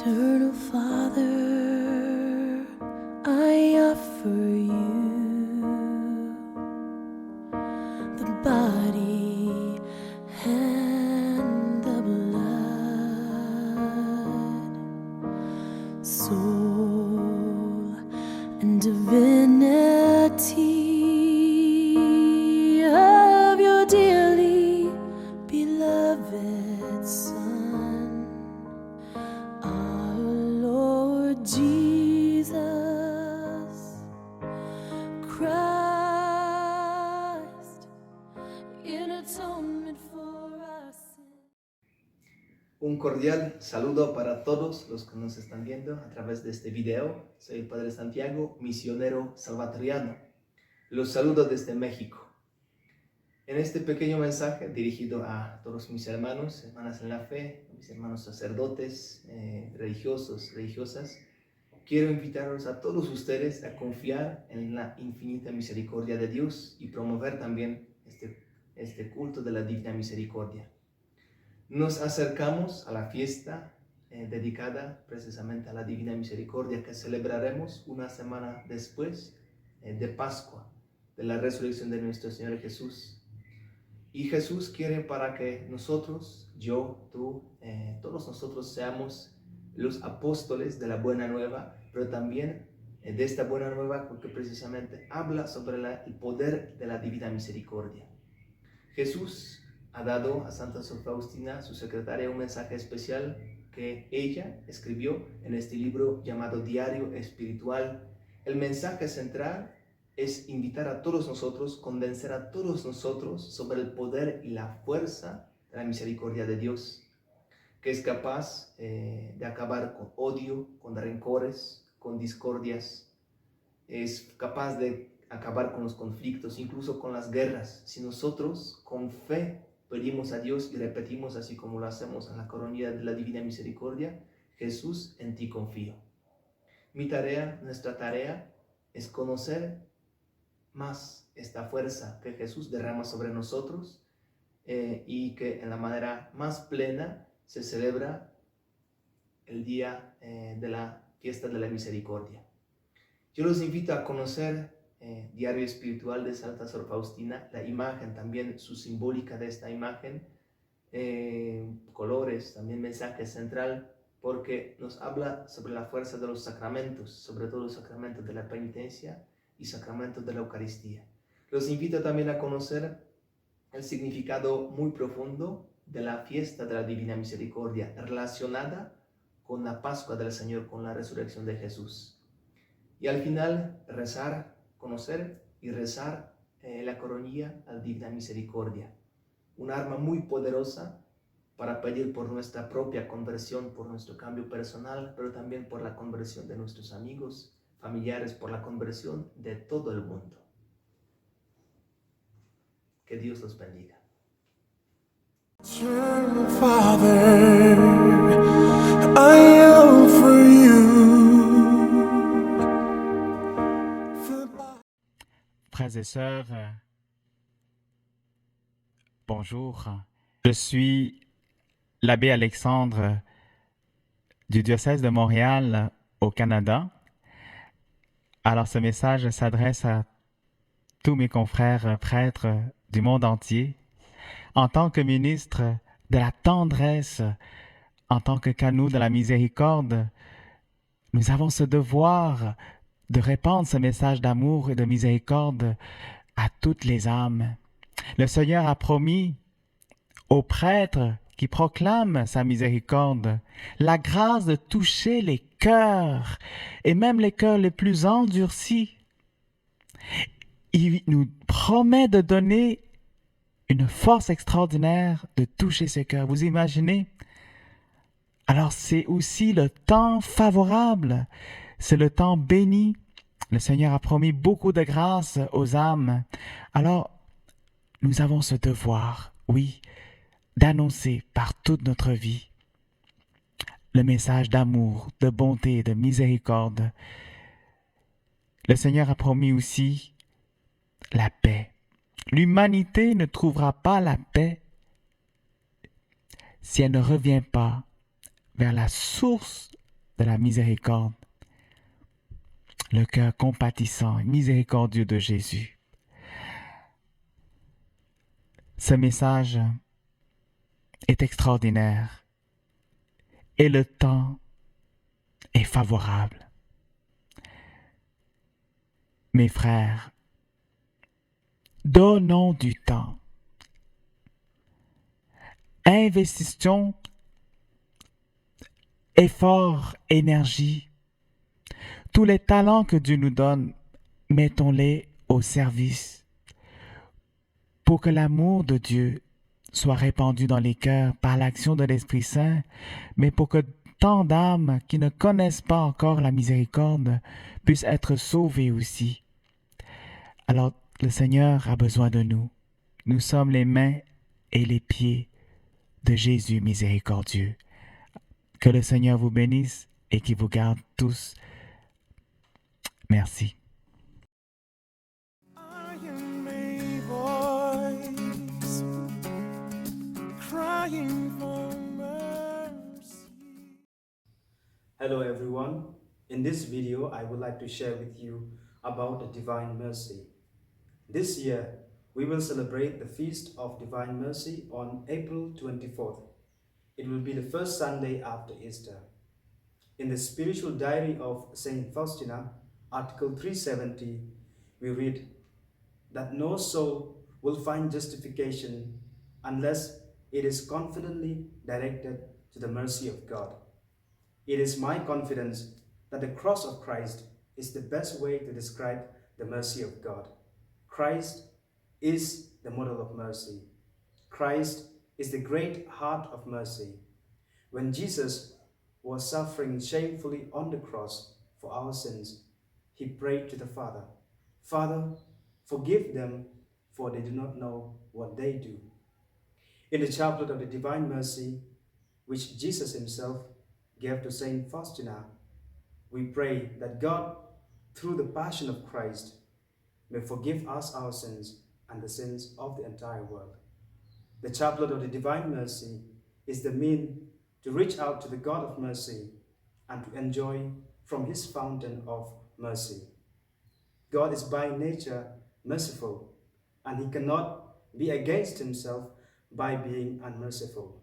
Eternal Father, I offer you the body and the blood, soul and divinity of your dearly beloved Son, our Lord Jesus Christ, in atonement for our sin. Un cordial saludo para todos los que nos están viendo a través de este video. Soy el Padre Santiago, misionero salvatoriano. Los saludo desde México. En este pequeño mensaje dirigido a todos mis hermanos, hermanas en la fe, mis hermanos sacerdotes, religiosos, religiosas, quiero invitarlos a todos ustedes a confiar en la infinita misericordia de Dios y promover también este culto de la Divina Misericordia. Nos acercamos a la fiesta dedicada precisamente a la Divina Misericordia que celebraremos una semana después de Pascua, de la resurrección de nuestro Señor Jesús. Y Jesús quiere para que nosotros, yo, tú, todos nosotros seamos los apóstoles de la Buena Nueva, pero también de esta Buena Nueva porque precisamente habla sobre el poder de la Divina Misericordia. Jesús ha dado a Santa Sor Faustina, su secretaria, un mensaje especial que ella escribió en este libro llamado Diario Espiritual. El mensaje central es invitar a todos nosotros, convencer a todos nosotros sobre el poder y la fuerza de la misericordia de Dios, que es capaz de acabar con odio, con rencores, con discordias, es capaz de acabar con los conflictos, incluso con las guerras. Si nosotros con fe pedimos a Dios y repetimos así como lo hacemos en la coronilla de la Divina Misericordia: Jesús, en ti confío. Mi tarea, nuestra tarea, es conocer más esta fuerza que Jesús derrama sobre nosotros y que en la manera más plena se celebra el día de la fiesta de la misericordia. Yo los invito a conocer Diario Espiritual de Santa Sor Faustina, la imagen, también su simbólica de esta imagen, colores, también mensaje central, porque nos habla sobre la fuerza de los sacramentos, sobre todo el sacramento de la penitencia y sacramento de la Eucaristía. Los invito también a conocer el significado muy profundo de la fiesta de la Divina Misericordia, relacionada con la Pascua del Señor, con la resurrección de Jesús. Y al final, rezar, conocer y rezar la coronilla a la Divina Misericordia. Un arma muy poderosa para pedir por nuestra propia conversión, por nuestro cambio personal, pero también por la conversión de nuestros amigos, familiares, por la conversión de todo el mundo. Que Dios los bendiga. Father, I offer you. Frères et sœurs, bonjour. Je suis l'abbé Alexandre du diocèse de Montréal au Canada. Alors ce message s'adresse à tous mes confrères prêtres du monde entier. En tant que ministre de la tendresse, en tant que canaux de la miséricorde, nous avons ce devoir de répandre ce message d'amour et de miséricorde à toutes les âmes. Le Seigneur a promis aux prêtres qui proclament sa miséricorde la grâce de toucher les cœurs, et même les cœurs les plus endurcis. Il nous promet de donner une force extraordinaire de toucher ces cœurs. Vous imaginez? Alors c'est aussi le temps favorable, c'est le temps béni. Le Seigneur a promis beaucoup de grâce aux âmes. Alors, nous avons ce devoir, oui, d'annoncer par toute notre vie le message d'amour, de bonté, de miséricorde. Le Seigneur a promis aussi la paix. L'humanité ne trouvera pas la paix si elle ne revient pas vers la source de la miséricorde, le cœur compatissant et miséricordieux de Jésus. Ce message est extraordinaire et le temps est favorable. Mes frères, donnons du temps. Investissons effort, énergie. Tous les talents que Dieu nous donne, mettons-les au service pour que l'amour de Dieu soit répandu dans les cœurs par l'action de l'Esprit Saint, mais pour que tant d'âmes qui ne connaissent pas encore la miséricorde puissent être sauvées aussi. Alors, le Seigneur a besoin de nous. Nous sommes les mains et les pieds de Jésus miséricordieux. Que le Seigneur vous bénisse et qu'il vous garde tous. Merci. I am a voice crying for mercy. Hello everyone. In this video, I would like to share with you about the Divine Mercy. This year, we will celebrate the Feast of Divine Mercy on April 24th. It will be the first Sunday after Easter. In the spiritual diary of Saint Faustina, Article 370, we read that no soul will find justification unless it is confidently directed to the mercy of God. It is my confidence that the cross of Christ is the best way to describe the mercy of God. Christ is the model of mercy. Christ is the great heart of mercy. When Jesus was suffering shamefully on the cross for our sins, he prayed to the Father, "Father, forgive them, for they do not know what they do." In the chaplet of the Divine Mercy, which Jesus himself gave to Saint Faustina, we pray that God, through the passion of Christ, may forgive us our sins and the sins of the entire world. The chaplet of the Divine Mercy is the mean to reach out to the God of mercy and to enjoy from his fountain of mercy. God is by nature merciful, and he cannot be against himself by being unmerciful.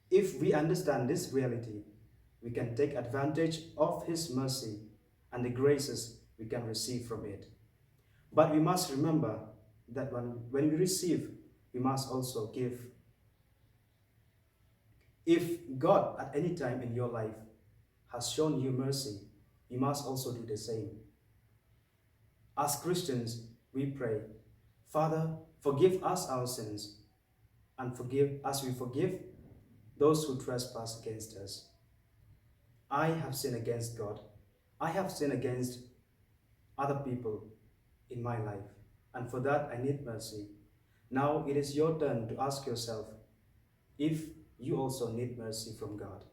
If we understand this reality, we can take advantage of his mercy and the graces we can receive from it. But we must remember that when we receive, we must also give. If God at any time in your life has shown you mercy, you must also do the same. As Christians, we pray, "Father, forgive us our sins, and forgive as we forgive those who trespass against us. I have sinned against God. I have sinned against other people in my life, and for that I need mercy." Now it is your turn to ask yourself if you also need mercy from God.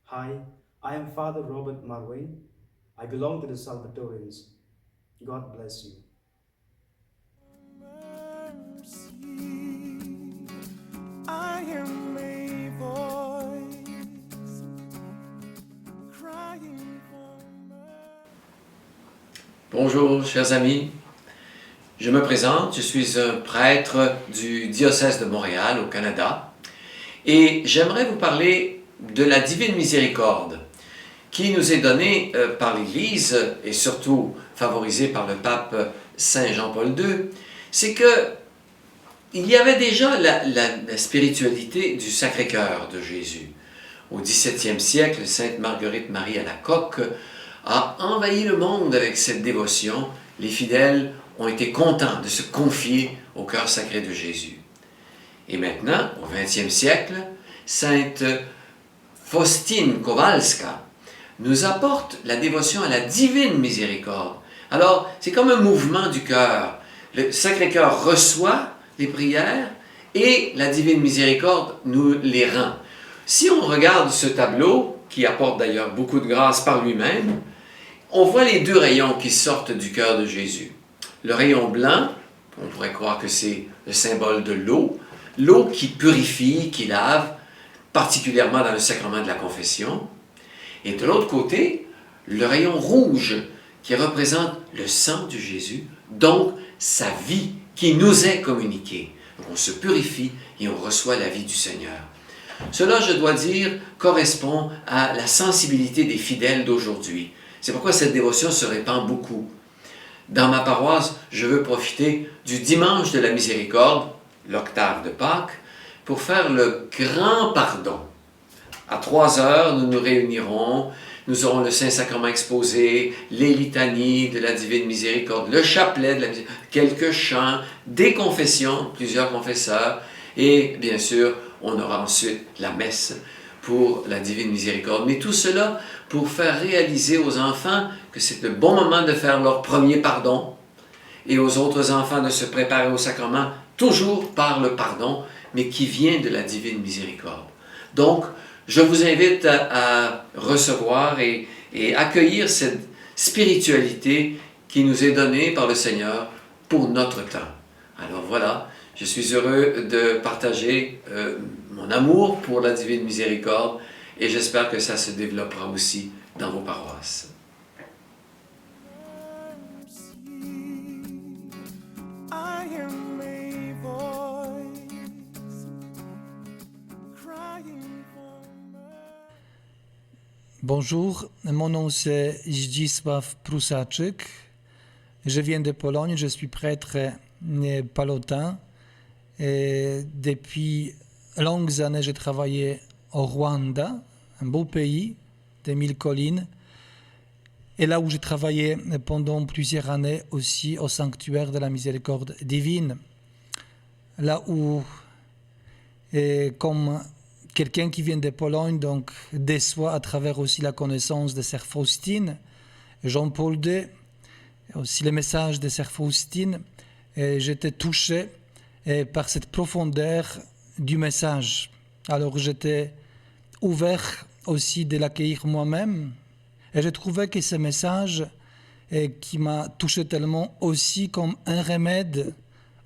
Hi, I am Father Robert Marwain. I belong to the Salvatorians. God bless you. Mercy. I am a voice crying for mercy. Bonjour, chers amis. Je me présente, je suis un prêtre du diocèse de Montréal, au Canada, et j'aimerais vous parler de la divine miséricorde qui nous est donnée par l'Église et surtout favorisée par le pape Saint Jean-Paul II. C'est que il y avait déjà la spiritualité du Sacré-Cœur de Jésus. Au XVIIe siècle, Sainte Marguerite Marie Alacoque a envahi le monde avec cette dévotion. Les fidèles ont été contents de se confier au cœur sacré de Jésus. Et maintenant, au XXe siècle, Sainte Faustine Kowalska nous apporte la dévotion à la divine miséricorde. Alors, c'est comme un mouvement du cœur. Le Sacré-Cœur reçoit les prières et la divine miséricorde nous les rend. Si on regarde ce tableau, qui apporte d'ailleurs beaucoup de grâce par lui-même, on voit les deux rayons qui sortent du cœur de Jésus. Le rayon blanc, on pourrait croire que c'est le symbole de l'eau qui purifie, qui lave, particulièrement dans le sacrement de la confession. Et de l'autre côté, le rayon rouge qui représente le sang de Jésus, donc sa vie qui nous est communiquée. Donc on se purifie et on reçoit la vie du Seigneur. Cela, je dois dire, correspond à la sensibilité des fidèles d'aujourd'hui. C'est pourquoi cette dévotion se répand beaucoup. Dans ma paroisse, je veux profiter du dimanche de la miséricorde, l'octave de Pâques, pour faire le grand pardon. À 3 heures, nous nous réunirons, nous aurons le Saint-Sacrement exposé, les litanies de la Divine Miséricorde, le chapelet de la miséricorde, quelques chants, des confessions, plusieurs confesseurs, et bien sûr, on aura ensuite la messe pour la Divine Miséricorde. Mais tout cela pour faire réaliser aux enfants que c'est le bon moment de faire leur premier pardon et aux autres enfants de se préparer au sacrement, toujours par le pardon, mais qui vient de la Divine Miséricorde. Donc, je vous invite à recevoir et accueillir cette spiritualité qui nous est donnée par le Seigneur pour notre temps. Alors voilà, je suis heureux de partager mon amour pour la Divine Miséricorde et j'espère que ça se développera aussi dans vos paroisses. I am a voice crying for mercy. Bonjour, mon nom c'est Zdzisław Prusaczyk. Je viens de Pologne, je suis prêtre palotin. Et depuis longues années, j'ai travaillé au Rwanda, un beau pays de 1000 collines. Et là où j'ai travaillé pendant plusieurs années aussi au sanctuaire de la miséricorde divine. Là où, comme quelqu'un qui vient de Pologne, donc déçoit à travers aussi la connaissance de Sœur Faustine, Jean-Paul II, aussi les messages de Sœur Faustine, et j'étais touché par cette profondeur du message. Alors j'étais ouvert aussi de l'accueillir moi-même, et j'ai trouvé que ce message qui m'a touché tellement aussi comme un remède,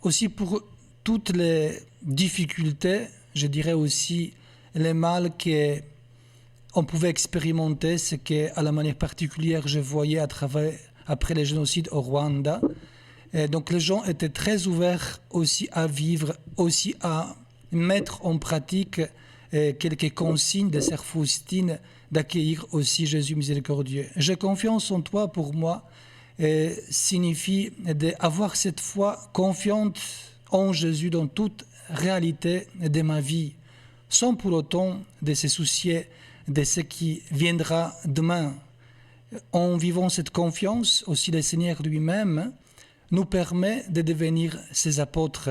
aussi pour toutes les difficultés, je dirais aussi les mal qu'on pouvait expérimenter, c'est qu'à la manière particulière, je voyais après les génocides au Rwanda. Et donc les gens étaient très ouverts aussi à vivre, aussi à mettre en pratique quelques consignes de Sœur Faustine, d'accueillir aussi Jésus miséricordieux. J'ai confiance en toi, pour moi, signifie d'avoir cette foi confiante en Jésus dans toute réalité de ma vie, sans pour autant de se soucier de ce qui viendra demain. En vivant cette confiance, aussi le Seigneur lui-même nous permet de devenir ses apôtres,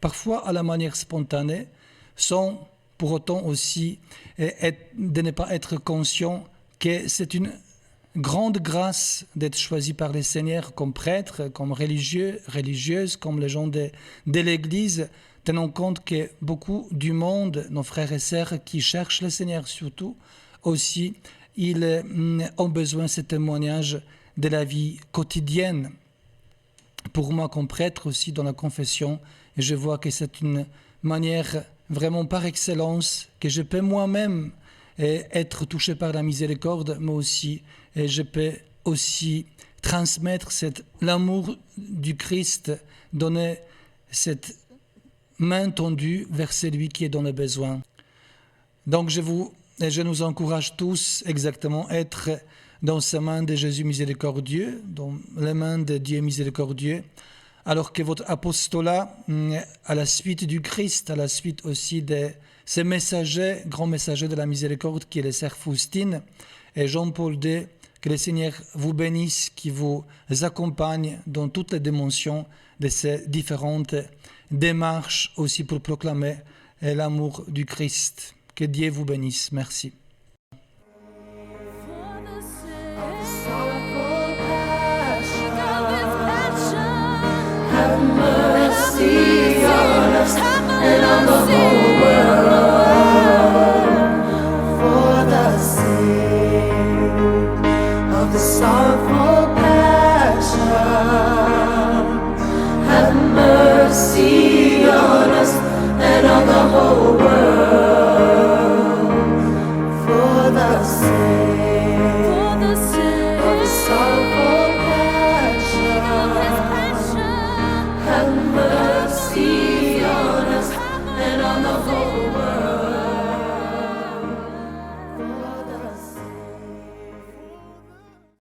parfois à la manière spontanée, sans pour autant aussi de ne pas être conscient que c'est une grande grâce d'être choisi par le Seigneur comme prêtre, comme religieux, religieuse, comme les gens de l'Église, tenant compte que beaucoup du monde, nos frères et sœurs qui cherchent le Seigneur surtout, aussi, ils ont besoin de ce témoignage de la vie quotidienne. Pour moi, comme prêtre aussi dans la confession, je vois que c'est une manière vraiment par excellence que je peux moi-même être touché par la miséricorde, mais aussi je peux aussi transmettre l'amour du Christ, donner cette main tendue vers celui qui est dans le besoin. Donc je nous encourage tous exactement à être dans ces mains de Jésus miséricordieux, dans les mains de Dieu miséricordieux, alors que votre apostolat, à la suite du Christ, à la suite aussi de ces messagers, grands messagers de la miséricorde qui est le Sœur Faustine et Jean-Paul II, que le Seigneur vous bénisse, qui vous accompagne dans toutes les dimensions de ces différentes démarches aussi pour proclamer l'amour du Christ. Que Dieu vous bénisse. Merci.